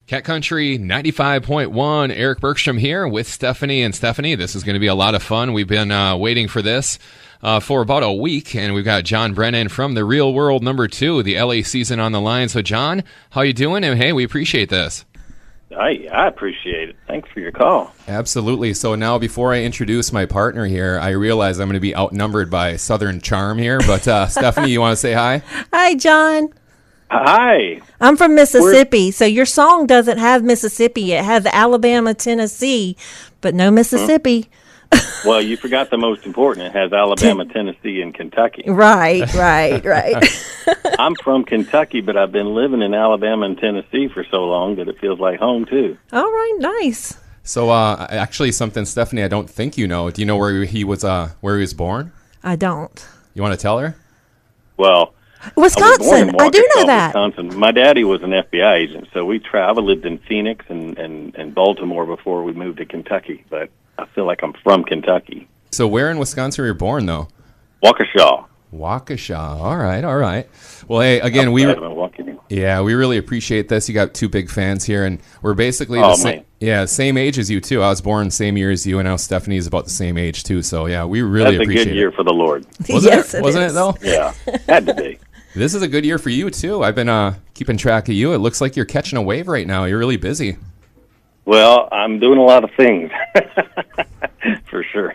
Cat Country 95.1, Eric Bergstrom here with Stephanie and Stephanie. This is going to be a lot of fun. We've been waiting for this for about a week, and we've got Jon Brennan from The Real World #2, the LA season on the line. So, Jon, how you doing? And, hey, we appreciate this. I appreciate it. Thanks for your call. Absolutely. So now, before I introduce my partner here, I realize I'm going to be outnumbered by Southern charm here. But, Stephanie, you want to say hi? Hi, Jon. Hi. I'm from Mississippi, so your song doesn't have Mississippi. It has Alabama, Tennessee, but no Mississippi. Well, you forgot the most important. It has Alabama, Tennessee, and Kentucky. Right. I'm from Kentucky, but I've been living in Alabama and Tennessee for so long that it feels like home, too. All right, nice. So, actually, something, Stephanie, I don't think you know. Do you know where he was born? I don't. You want to tell her? Well, Wisconsin. I do know that. Wisconsin. My daddy was an FBI agent, so we traveled, lived in Phoenix and Baltimore before we moved to Kentucky, but I feel like I'm from Kentucky. So where in Wisconsin were you born, though? Waukesha. All right. Well, hey, again, we really appreciate this. You got two big fans here, and we're basically same age as you, too. I was born the same year as you, and now Stephanie's about the same age, too. So, yeah, we really appreciate it. That's a good year for the Lord. Wasn't it, though? Yeah, had to be. This is a good year for you, too. I've been keeping track of you. It looks like you're catching a wave right now. You're really busy. Well, I'm doing a lot of things, for sure.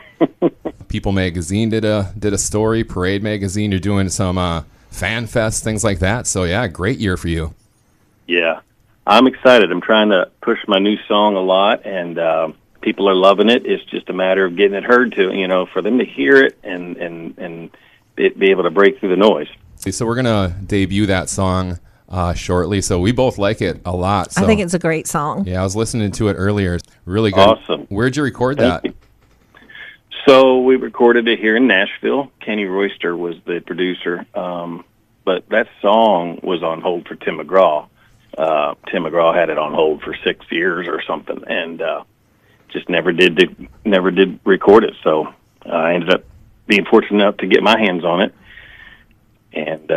People Magazine did a story. Parade Magazine, you're doing some fan fest, things like that. So, yeah, great year for you. Yeah, I'm excited. I'm trying to push my new song a lot, and people are loving it. It's just a matter of getting it heard to, for them to hear it and be able to break through the noise. So we're going to debut that song shortly. So we both like it a lot. So, I think it's a great song. Yeah, I was listening to it earlier. Really good. Awesome. Where'd you record that? So we recorded it here in Nashville. Kenny Royster was the producer. But that song was on hold for Tim McGraw. Tim McGraw had it on hold for 6 years or something, and just never did record it. So I ended up being fortunate enough to get my hands on it. And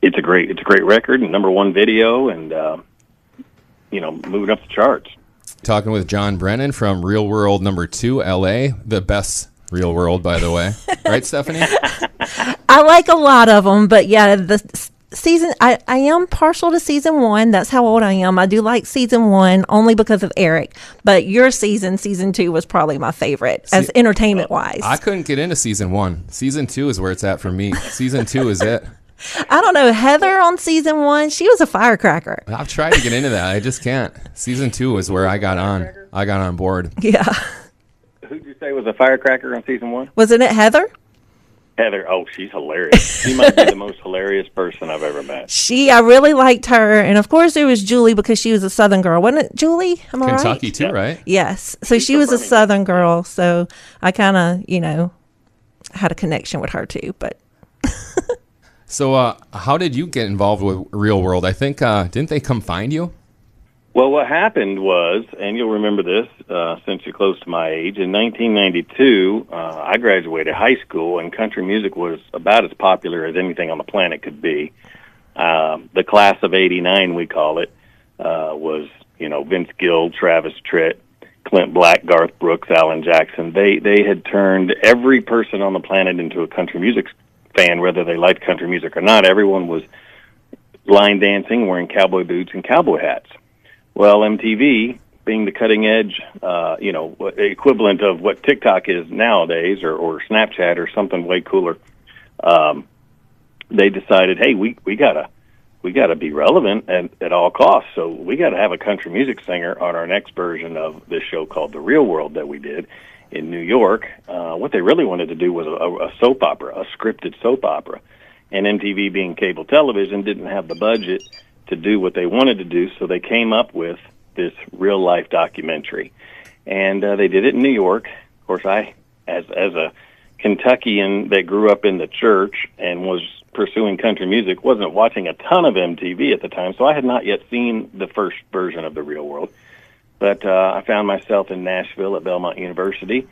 it's a great record and #1 video, and moving up the charts. Talking with Jon Brennan from Real World #2 LA, the best Real World, by the way, right, Stephanie? I like a lot of them, but yeah, the season I am partial to season 1. That's how old I am. I do like season 1 only because of Eric, but your season 2 was probably my favorite as entertainment wise. I couldn't get into season 1. Season 2 is where it's at for me. Season 2 is it. I don't know. Heather on season 1, she was a firecracker. I've tried to get into that. I just can't. Season 2 is where I got on board. Yeah. Who'd you say was a firecracker on season 1? Wasn't it Heather? Heather, she's hilarious. She might be the most hilarious person I've ever met. I really liked her. And, of course, there was Julie because she was a Southern girl. Wasn't it Julie? Am I right? Kentucky, too, right? Yes. So she was a Southern girl. So I kind of, had a connection with her, too. But So how did you get involved with Real World? I think, didn't they come find you? Well, what happened was, and you'll remember this since you're close to my age, in 1992, I graduated high school, and country music was about as popular as anything on the planet could be. The class of '89, we call it, was, Vince Gill, Travis Tritt, Clint Black, Garth Brooks, Alan Jackson. They had turned every person on the planet into a country music fan, whether they liked country music or not. Everyone was line dancing, wearing cowboy boots and cowboy hats. Well, MTV, being the cutting edge, equivalent of what TikTok is nowadays, or Snapchat, or something way cooler, they decided, hey, we gotta be relevant at all costs. So we gotta have a country music singer on our next version of this show called The Real World that we did in New York. What they really wanted to do was a soap opera, a scripted soap opera. And MTV, being cable television, didn't have the budget to do what they wanted to do, so they came up with this real-life documentary. And they did it in New York. Of course, I, as a Kentuckian that grew up in the church and was pursuing country music, wasn't watching a ton of MTV at the time, so I had not yet seen the first version of The Real World. But I found myself in Nashville at Belmont University,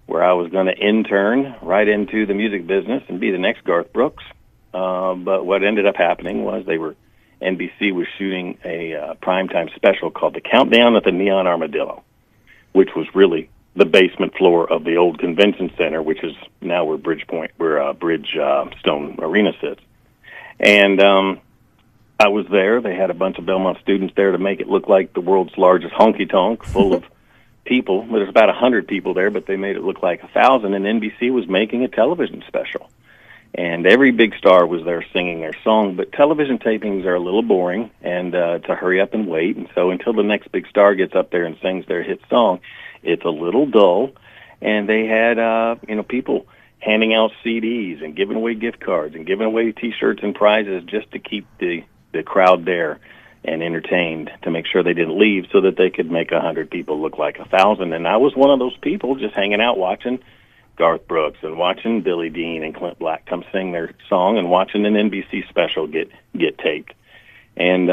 where I was going to intern right into the music business and be the next Garth Brooks. But what ended up happening was they were NBC was shooting a primetime special called The Countdown at the Neon Armadillo, which was really the basement floor of the old convention center, which is now where Bridgestone Arena sits. And I was there. They had a bunch of Belmont students there to make it look like the world's largest honky-tonk, full of people. There's about 100 people there, but they made it look like 1,000, and NBC was making a television special. And every big star was there singing their song, but television tapings are a little boring, and to hurry up and wait. And so until the next big star gets up there and sings their hit song, it's a little dull. And they had, people handing out CDs and giving away gift cards and giving away T-shirts and prizes just to keep the crowd there and entertained, to make sure they didn't leave, so that they could make 100 people look like 1,000. And I was one of those people just hanging out watching Garth Brooks and watching Billy Dean and Clint Black come sing their song and watching an NBC special get taped. And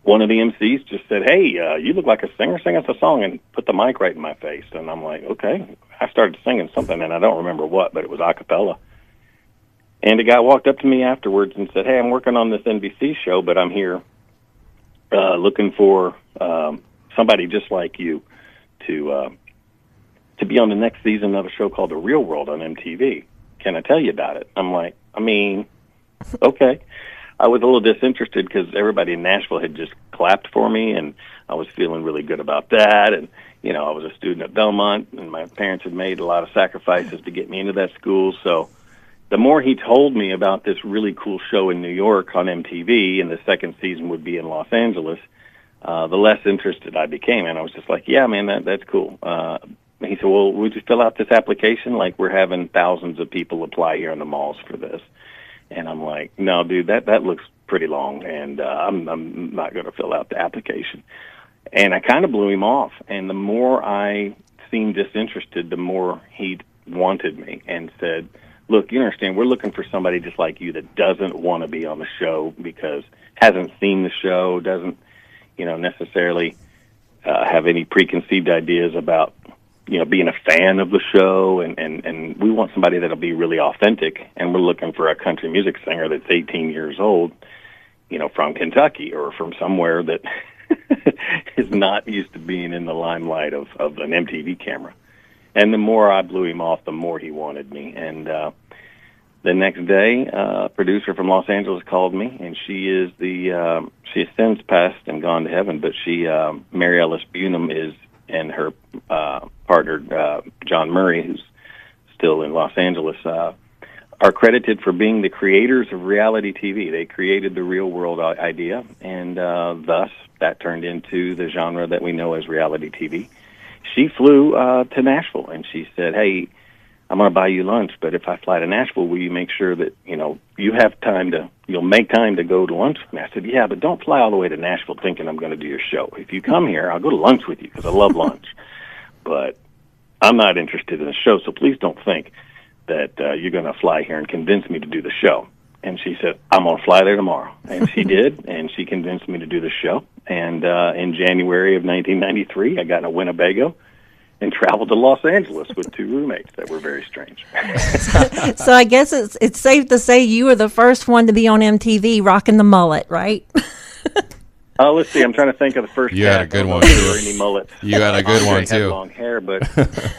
one of the MCs just said, "Hey, you look like a singer. Sing us a song," and put the mic right in my face. And I'm like, okay. I started singing something, and I don't remember what, but it was a cappella. And a guy walked up to me afterwards and said, "Hey, I'm working on this NBC show, but I'm here looking for somebody just like you to be on the next season of a show called The Real World on MTV. Can I tell you about it?" I'm like, okay. I was a little disinterested because everybody in Nashville had just clapped for me, and I was feeling really good about that. And, I was a student at Belmont, and my parents had made a lot of sacrifices to get me into that school. So the more he told me about this really cool show in New York on MTV, and the second season would be in Los Angeles, the less interested I became. And I was just like, yeah, man, that's cool. He said, "Well, would you fill out this application? Like, we're having thousands of people apply here in the malls for this." And I'm like, "No, dude, that looks pretty long, and I'm not going to fill out the application." And I kind of blew him off. And the more I seemed disinterested, the more he wanted me and said, "Look, you understand, we're looking for somebody just like you that doesn't want to be on the show because hasn't seen the show, doesn't, necessarily have any preconceived ideas about, being a fan of the show, and we want somebody that'll be really authentic, and we're looking for a country music singer that's 18 years old, from Kentucky or from somewhere that is not used to being in the limelight of an MTV camera." And the more I blew him off, the more he wanted me. And the next day, a producer from Los Angeles called me, and she has since passed and gone to heaven, but Mary Ellis Bunham and her partner, John Murray, who's still in Los Angeles, are credited for being the creators of reality TV. They created the Real World idea, and thus that turned into the genre that we know as reality TV. She flew to Nashville, and she said, "Hey, I'm going to buy you lunch, but if I fly to Nashville, will you make sure that, you'll make time to go to lunch with me?" I said, "Yeah, but don't fly all the way to Nashville thinking I'm going to do your show. If you come here, I'll go to lunch with you because I love lunch. But I'm not interested in the show, so please don't think that you're going to fly here and convince me to do the show." And she said, "I'm going to fly there tomorrow." And she did, and she convinced me to do the show. And in January of 1993, I got in a Winnebago and traveled to Los Angeles with two roommates that were very strange. So I guess it's safe to say you were the first one to be on MTV rocking the mullet, right? Let's see. I'm trying to think of the first. You had a good one too. Any mullets? You had a good one had too. Long hair, but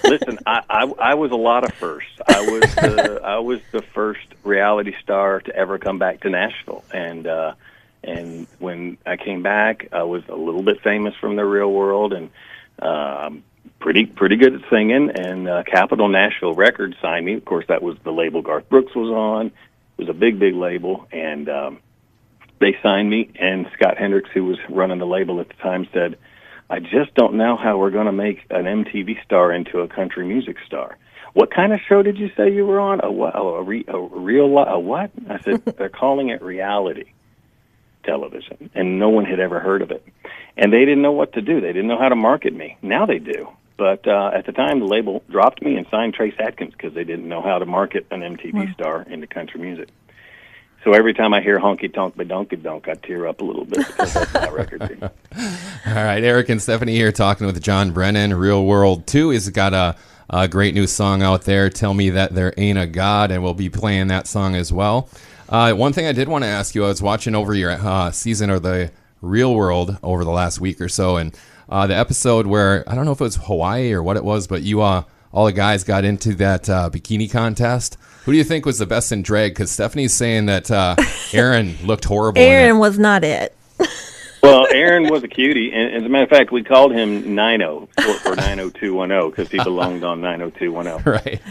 listen, I was a lot of firsts. I was the first reality star to ever come back to Nashville, and when I came back, I was a little bit famous from the Real World, and pretty good at singing. And Capitol Nashville Records signed me. Of course, that was the label Garth Brooks was on. It was a big label, and they signed me, and Scott Hendricks, who was running the label at the time, said, "I just don't know how we're going to make an MTV star into a country music star." "What kind of show did you say you were on?" A what? I said, "They're calling it reality television," and no one had ever heard of it. And they didn't know what to do. They didn't know how to market me. Now they do. But at the time, the label dropped me and signed Trace Adkins because they didn't know how to market an MTV star into country music. So every time I hear Honky Tonk Badonky Donk, I tear up a little bit because that's my record team. All right, Eric and Stephanie here talking with Jon Brennan. Real World 2 has got a great new song out there, Tell Me That There Ain't a God, and we'll be playing that song as well. One thing I did want to ask you, I was watching over your season of The Real World over the last week or so, and the episode where, I don't know if it was Hawaii or what it was, but you, all the guys got into that bikini contest. Who do you think was the best in drag? Because Stephanie's saying that Aaron looked horrible. Aaron was not it. Well, Aaron was a cutie, and as a matter of fact, we called him Nino for 90210 because he belonged on 90210. Right.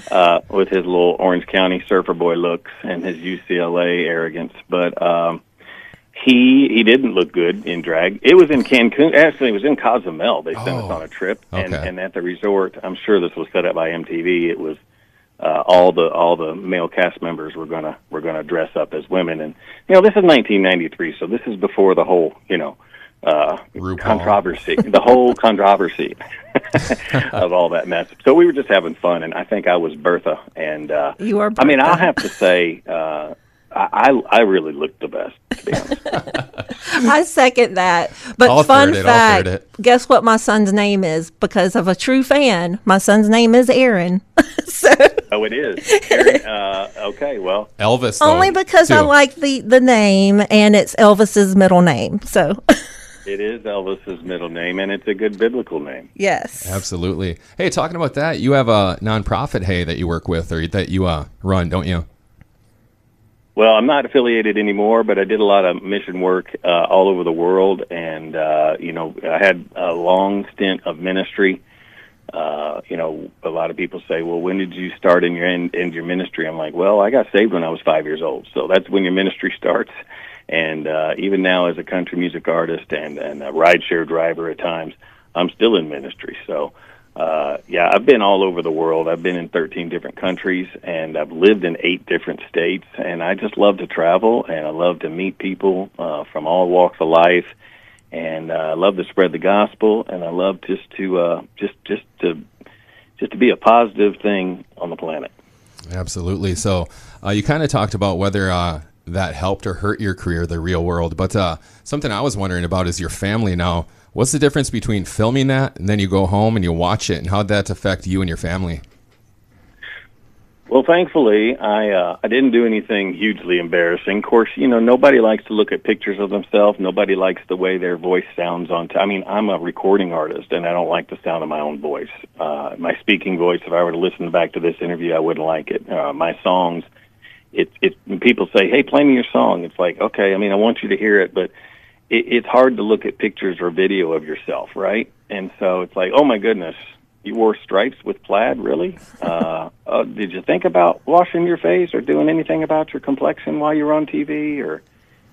With his little Orange County surfer boy looks and his UCLA arrogance. But he didn't look good in drag. It was in Cancun. Actually, it was in Cozumel. They sent us on a trip, and at the resort, I'm sure this was set up by MTV. It was all the male cast members were gonna dress up as women, and this is 1993, so this is before the whole controversy, the whole controversy of all that mess. So we were just having fun, and I think I was Bertha, and you are Bertha. I mean, I'll have to say, I really looked the best, to be honest. I second that. But fun fact, guess what my son's name is? Because of a true fan, my son's name is Aaron. So. Oh, it is. Aaron, okay, well. Elvis. Only because I like the name, and it's Elvis's middle name. So. It is Elvis's middle name, and it's a good biblical name. Yes. Absolutely. Hey, talking about that, you have a nonprofit, hey, that you work with or that you run, don't you? Well, I'm not affiliated anymore, but I did a lot of mission work all over the world, and I had a long stint of ministry. A lot of people say, "Well, when did you start in your ministry?" I'm like, "Well, I got saved when I was 5 years old, so that's when your ministry starts." And even now, as a country music artist and a rideshare driver at times, I'm still in ministry. So. I've been all over the world. I've been in 13 different countries, and I've lived in 8 different states, and I just love to travel, and I love to meet people from all walks of life, and I love to spread the gospel, and I love just to be a positive thing on the planet. Absolutely. So you kind of talked about whether that helped or hurt your career, The Real World, but something I was wondering about is your family now. What's the difference between filming that and then you go home and you watch it, and how'd that affect you and your family? Well, thankfully, I didn't do anything hugely embarrassing. Of course, nobody likes to look at pictures of themselves. Nobody likes the way their voice sounds I'm a recording artist, and I don't like the sound of my own voice. My speaking voice, if I were to listen back to this interview, I wouldn't like it. My songs, when people say, "Hey, play me your song," it's like, okay, I want you to hear it, but it's hard to look at pictures or video of yourself, right? And so it's like, oh my goodness, you wore stripes with plaid, really? Did you think about washing your face or doing anything about your complexion while you were on TV? Or,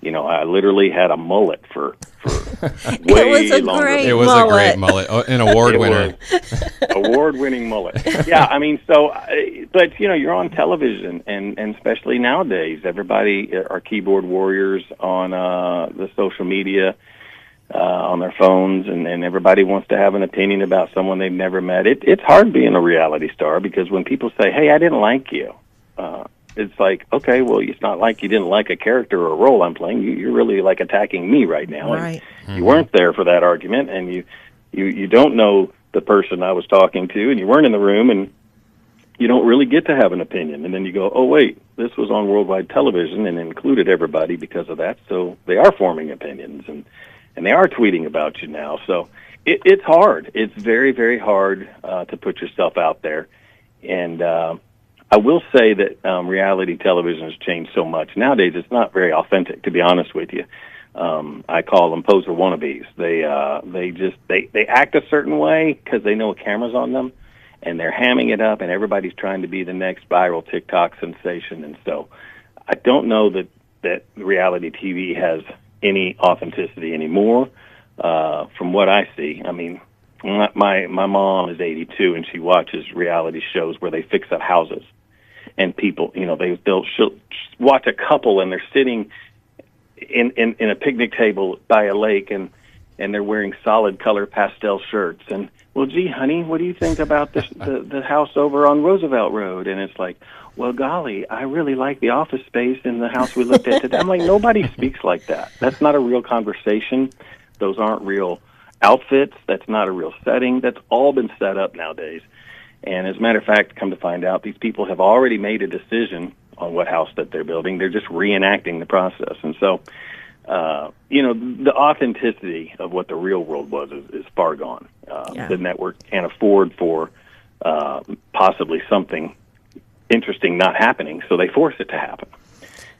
I literally had a mullet for way longer. It was a great mullet, an award winner. Award-winning mullet. Yeah, but you're on television, and especially nowadays, everybody are keyboard warriors on the social media, on their phones, and everybody wants to have an opinion about someone they've never met. It's hard being a reality star, because when people say, "Hey, I didn't like you," it's like, okay, well, it's not like you didn't like a character or a role I'm playing. You're really like attacking me right now. Right. And you weren't there for that argument, and you don't know the person I was talking to, and you weren't in the room, and you don't really get to have an opinion. And then you go, oh, wait, this was on worldwide television and included everybody because of that, so they are forming opinions, and they are tweeting about you now. So it's hard. It's very, very hard to put yourself out there. And I will say that reality television has changed so much. Nowadays, it's not very authentic, to be honest with you. I call them poser wannabes. They act a certain way because they know a camera's on them, and they're hamming it up, and everybody's trying to be the next viral TikTok sensation. And so I don't know that reality TV has any authenticity anymore. From what I see, my mom is 82, and she watches reality shows where they fix up houses. And people, she'll watch a couple, and they're sitting in a picnic table by a lake, and they're wearing solid color pastel shirts. And, well, gee, honey, what do you think about the house over on Roosevelt Road? And it's like, well, golly, I really like the office space in the house we looked at today. I'm like, nobody speaks like that. That's not a real conversation. Those aren't real outfits. That's not a real setting. That's all been set up nowadays. And as a matter of fact, come to find out, these people have already made a decision on what house that they're building. They're just reenacting the process. And so, the authenticity of what the real world was is far gone. The network can't afford for possibly something interesting not happening, so they force it to happen.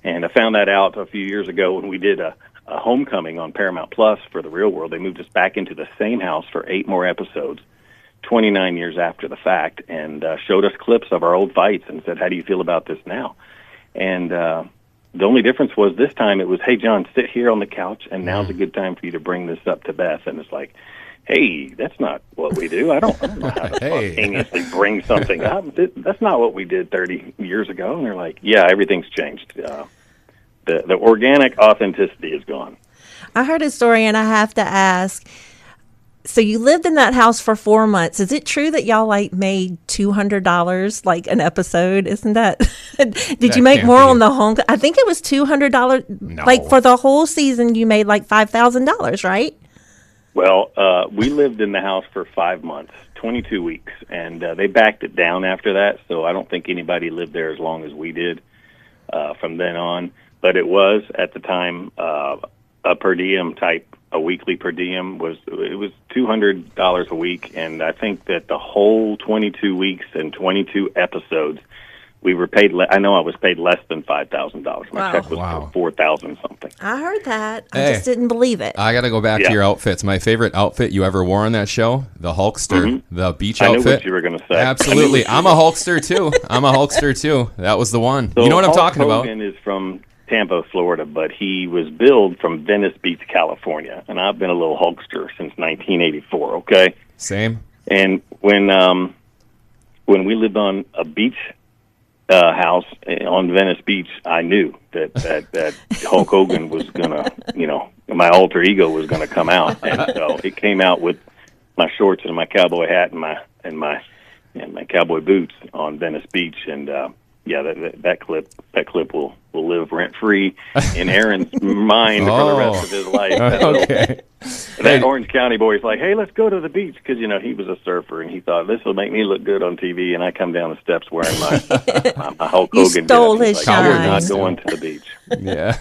And I found that out a few years ago when we did a homecoming on Paramount Plus for the real world. They moved us back into the same house for 8 more episodes, 29 years after the fact, and showed us clips of our old fights and said, how do you feel about this now? And the only difference was this time it was, hey, John, sit here on the couch, and now's a good time for you to bring this up to Beth. And it's like, hey, that's not what we do. I don't know how to spontaneously bring something up. That's not what we did 30 years ago. And they're like, yeah, everything's changed. The organic authenticity is gone. I heard a story, and I have to ask. So you lived in that house for 4 months. Is it true that y'all made $200 an episode? Isn't that? Did you make more on the home? I think it was $200. No. For the whole season, you made $5,000, right? Well, we lived in the house for 5 months, 22 weeks, and they backed it down after that. So I don't think anybody lived there as long as we did from then on. But it was at the time a per diem type. A weekly per diem was $200 a week, and I think that the whole 22 weeks and 22 episodes, we were paid. I know I was paid less than $5,000. My check was for $4,000 something. I heard that. I just didn't believe it. I got to go back to your outfits. My favorite outfit you ever wore on that show, the Hulkster, the beach outfit. I knew what you were going to say. Absolutely, I'm a Hulkster too. That was the one. So you know what I'm talking about? Hogan is from Tampa, Florida, but he was billed from Venice Beach, California, and I've been a little Hulkster since 1984. Okay, same. And when we lived on a beach house on Venice Beach, I knew that Hulk Hogan was gonna, my alter ego was gonna come out, and so it came out with my shorts and my cowboy hat and my cowboy boots on Venice Beach, and that clip will live rent free in Aaron's mind for the rest of his life. Okay. That Orange County boy's like, hey, let's go to the beach, because he was a surfer and he thought this will make me look good on TV. And I come down the steps wearing my Hulk Hogan. You stole his shine. We're not going to the beach. Yeah,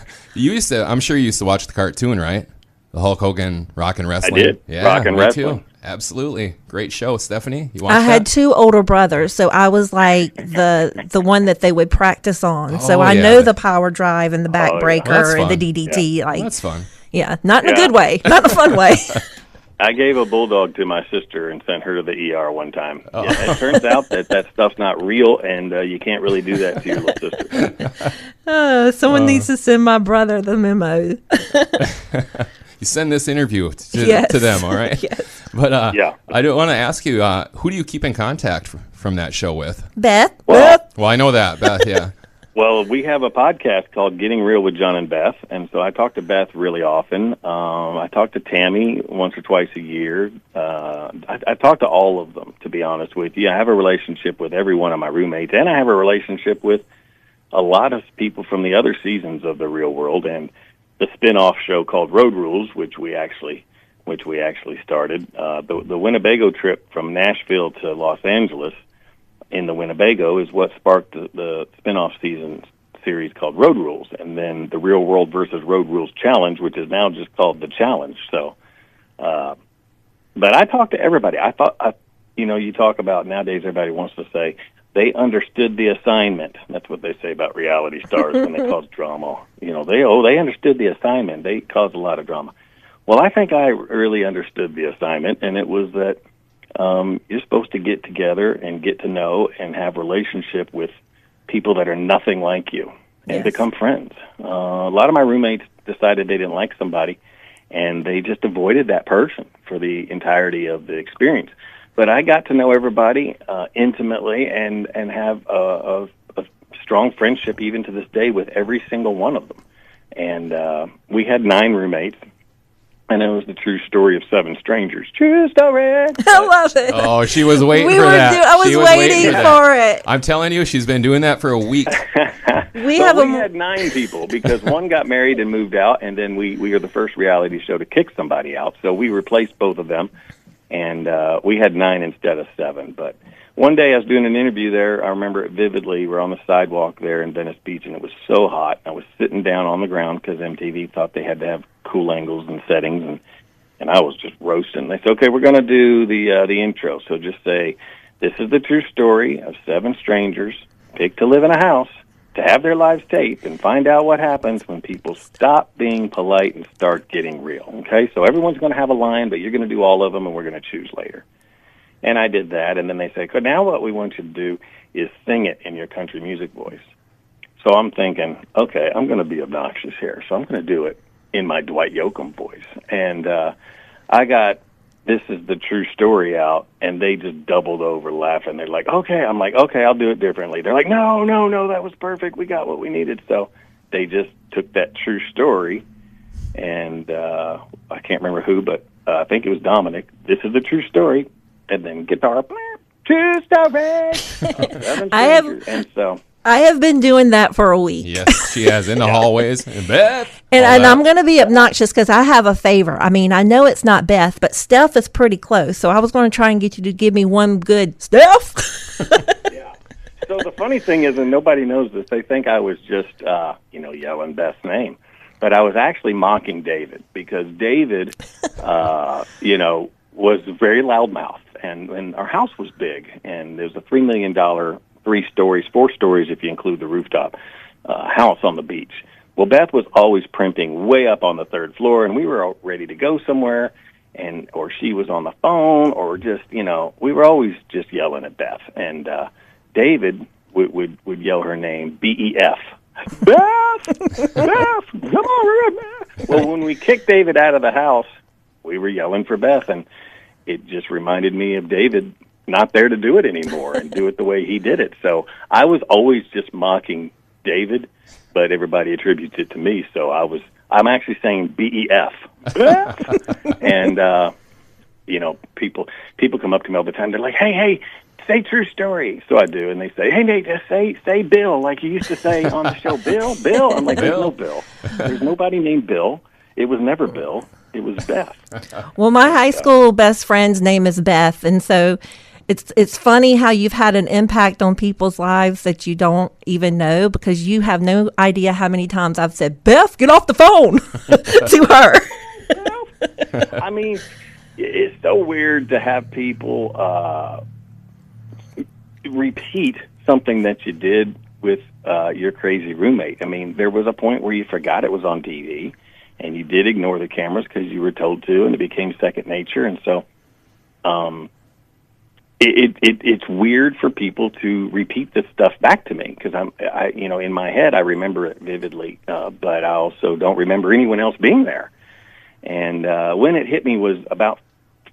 I'm sure you used to watch the cartoon, right? The Hulk Hogan Rock and Wrestling. I did. Yeah, Rock and Wrestling. Too. Absolutely. Great show. Stephanie, you watched I had 2 older brothers, so I was like the one that they would practice on. So I know the power drive and the backbreaker and the DDT. Yeah. That's fun. Yeah, not in a good way, not in a fun way. I gave a bulldog to my sister and sent her to the ER one time. Oh. Yeah, it turns out that stuff's not real, and you can't really do that to your little sister. Someone needs to send my brother the memo. You send this interview to them, all right? Yes. But I do want to ask you, who do you keep in contact from that show with? Beth. Well, I know that, Beth, yeah. Well, we have a podcast called Getting Real with John and Beth, and so I talk to Beth really often. I talk to Tammy once or twice a year. I talk to all of them, to be honest with you. I have a relationship with every one of my roommates, and I have a relationship with a lot of people from the other seasons of The Real World, and the spin-off show called Road Rules, which we actually started. The Winnebago trip from Nashville to Los Angeles in the Winnebago is what sparked the spin-off series called Road Rules, and then the Real World versus Road Rules Challenge, which is now just called The Challenge. So, but I talk to everybody. You talk about nowadays, everybody wants to say they understood the assignment. That's what they say about reality stars when they cause drama. They understood the assignment. They caused a lot of drama. Well, I think I really understood the assignment, and it was that you're supposed to get together and get to know and have relationship with people that are nothing like you and become friends. A lot of my roommates decided they didn't like somebody, and they just avoided that person for the entirety of the experience. But I got to know everybody intimately and have a strong friendship even to this day with every single one of them. And we had 9 roommates. And it was the true story of 7 strangers. True story. I love it. Oh, she was waiting for that. I was waiting for it. I'm telling you, she's been doing that for a week. We had 9 people because one got married and moved out, and then we are the first reality show to kick somebody out. So we replaced both of them, and we had 9 instead of 7. But one day I was doing an interview there. I remember it vividly. We're on the sidewalk there in Venice Beach, and it was so hot. I was sitting down on the ground because MTV thought they had to have cool angles and settings, and I was just roasting. They said, okay, we're going to do the intro. So just say, this is the true story of 7 strangers picked to live in a house, to have their lives taped, and find out what happens when people stop being polite and start getting real. Okay, so everyone's going to have a line, but you're going to do all of them, and we're going to choose later. And I did that, and then they say, now what we want you to do is sing it in your country music voice. So I'm thinking, okay, I'm going to be obnoxious here, so I'm going to do it in my Dwight Yoakam voice. And I got This Is the True Story out, and they just doubled over laughing. They're like, okay. I'm like, okay, I'll do it differently. They're like, no, that was perfect. We got what we needed. So they just took that true story, and I can't remember who, but I think it was Dominic. This is the true story. And then guitar, true story. I have been doing that for a week. Yes, she has, in the hallways. And Beth. And I'm going to be obnoxious because I have a favor. I mean, I know it's not Beth, but Steph is pretty close. So I was going to try and get you to give me one good Steph. Yeah. So the funny thing is, and nobody knows this, they think I was just, yelling Beth's name. But I was actually mocking David because David, was very loudmouthed. And our house was big. And there was a $3 million 4 stories if you include the rooftop, house on the beach. Well, Beth was always primping way up on the 3rd floor, and we were all ready to go somewhere, or she was on the phone, or just, we were always just yelling at Beth. And David would yell her name, B-E-F. Beth! Beth! Come on, Beth! Well, when we kicked David out of the house, we were yelling for Beth, and it just reminded me of David not there to do it anymore and do it the way he did it. So I was always just mocking David, but everybody attributes it to me. So I'm actually saying B-E-F. And, people come up to me all the time. They're like, hey, say true story. So I do. And they say, hey, Nate, just say Bill, like you used to say on the show. Bill. I'm like, there's no Bill. There's nobody named Bill. It was never Bill. It was Beth. Well, my high school best friend's name is Beth, and so it's funny how you've had an impact on people's lives that you don't even know, because you have no idea how many times I've said, Beth, get off the phone to her. I mean, it's so weird to have people repeat something that you did with your crazy roommate. I mean, there was a point where you forgot it was on TV, and you did ignore the cameras because you were told to, and it became second nature. And so it's weird for people to repeat this stuff back to me, because in my head I remember it vividly, but I also don't remember anyone else being there. And when it hit me was about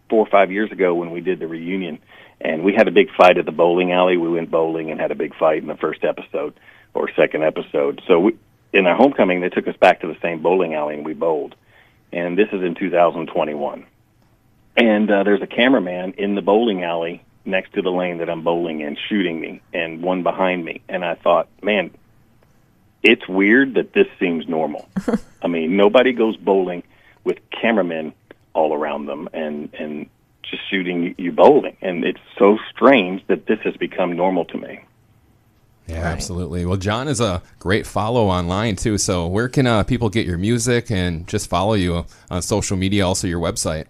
4 or 5 years ago when we did the reunion, and we had a big fight at the bowling alley. We went bowling and had a big fight in the first episode or second episode. So in our homecoming, they took us back to the same bowling alley, and we bowled. And this is in 2021. And there's a cameraman in the bowling alley next to the lane that I'm bowling in, shooting me, and one behind me. And I thought, man, it's weird that this seems normal. I mean, nobody goes bowling with cameramen all around them and just shooting you bowling. And it's so strange that this has become normal to me. Yeah, absolutely. Well, Jon is a great follow online, too. So where can people get your music and just follow you on social media, also your website?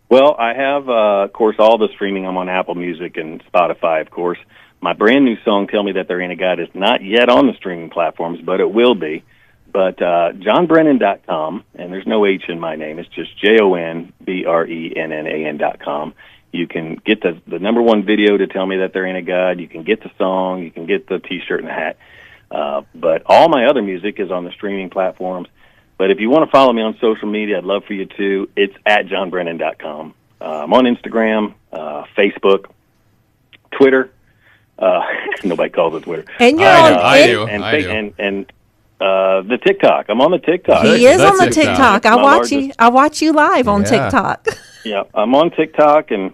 Well, I have, of course, all the streaming. I'm on Apple Music and Spotify, of course. My brand new song, Tell Me That There Ain't a God, is not yet on the streaming platforms, but it will be. But JonBrennan.com, and there's no H in my name. It's just JonBrennan.com. You can get the number one video to Tell Me That There Ain't a God. You can get the song. You can get the T-shirt and the hat. But all my other music is on the streaming platforms. But if you want to follow me on social media, I'd love for you to. It's at JonBrennan.com. I'm on Instagram, Facebook, Twitter. Nobody calls it Twitter. And you're on. I do. And the TikTok. I'm on the TikTok. He is on the TikTok. I watch you live on TikTok. Yeah, I'm on TikTok and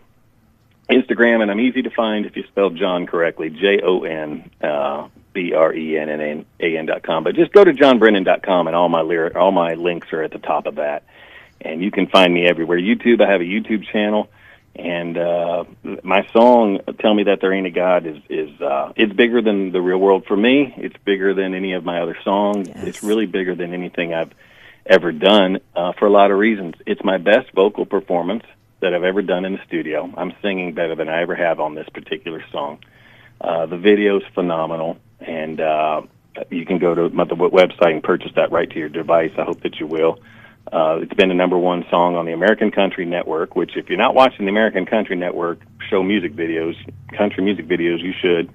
Instagram, and I'm easy to find if you spell Jon correctly, JonBrennan.com. But just go to JonBrennan.com, and all my links are at the top of that, and you can find me everywhere. YouTube, I have a YouTube channel, And my song, "Tell Me That There Ain't a God," is it's bigger than the real world for me. It's bigger than any of my other songs. Yes. It's really bigger than anything I've ever done for a lot of reasons. It's my best vocal performance that I've ever done in the studio. I'm singing better than I ever have on this particular song. The video's phenomenal, and you can go to the website and purchase that right to your device. I hope that you will. It's been a #1 song on the American Country Network, which if you're not watching the American Country Network show music videos, country music videos, you should.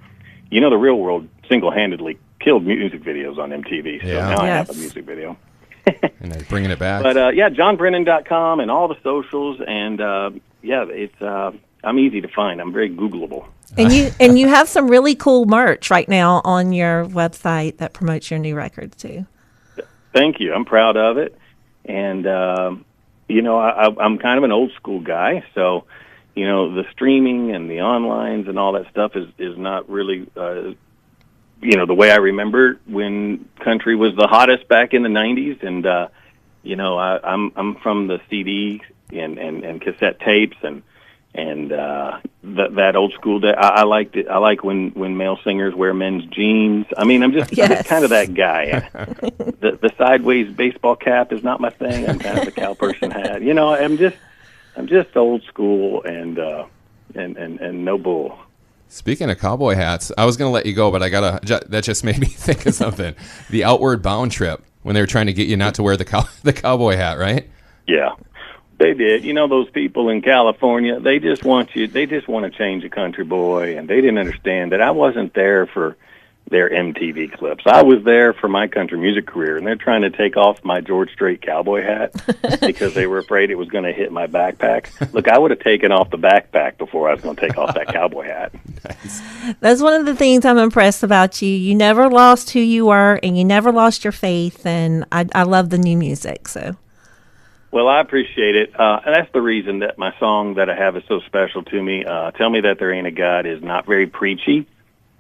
You know, the real world single-handedly killed music videos on MTV, so now I have a music video. And they're bringing it back. But, JonBrennan.com and all the socials, and, it's I'm easy to find. I'm very Googleable. And you have some really cool merch right now on your website that promotes your new record, too. Thank you. I'm proud of it. And, I'm kind of an old school guy, so, the streaming and the onlines and all that stuff is not really, the way I remember when country was the hottest back in the 90s. And, I'm from the CD and cassette tapes and that old school day. I liked it. I like when male singers wear men's jeans. I mean, I'm just kind of that guy. The sideways baseball cap is not my thing. I'm kind of the cow person hat. I'm just old school and no bull. Speaking of cowboy hats, I was going to let you go, but that just made me think of something. The Outward Bound trip, when they were trying to get you not to wear the cowboy hat, right? Yeah. They did. Those people in California, they just want to change a country boy, and they didn't understand that I wasn't there for their MTV clips. I was there for my country music career, and they're trying to take off my George Strait cowboy hat because they were afraid it was going to hit my backpack. Look, I would have taken off the backpack before I was going to take off that cowboy hat. Nice. That's one of the things I'm impressed about you. You never lost who you were, and you never lost your faith, and I love the new music, so... Well, I appreciate it, and that's the reason that my song that I have is so special to me. "Tell Me That There Ain't a God" is not very preachy,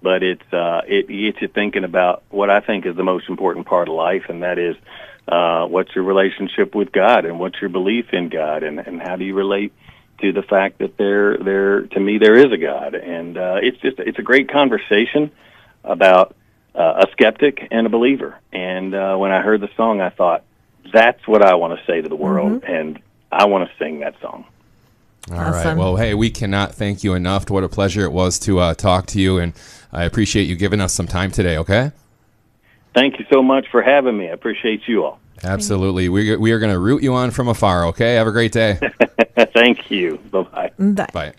but it gets you thinking about what I think is the most important part of life, and that is what's your relationship with God, and what's your belief in God, and how do you relate to the fact that to me there is a God, and it's a great conversation about a skeptic and a believer. And when I heard the song, I thought, that's what I want to say to the world, and I want to sing that song. All right. Well, hey, we cannot thank you enough. What a pleasure it was to talk to you, and I appreciate you giving us some time today, okay? Thank you so much for having me. I appreciate you all. Absolutely. We are going to root you on from afar, okay? Have a great day. Thank you. Bye-bye. Bye. Bye.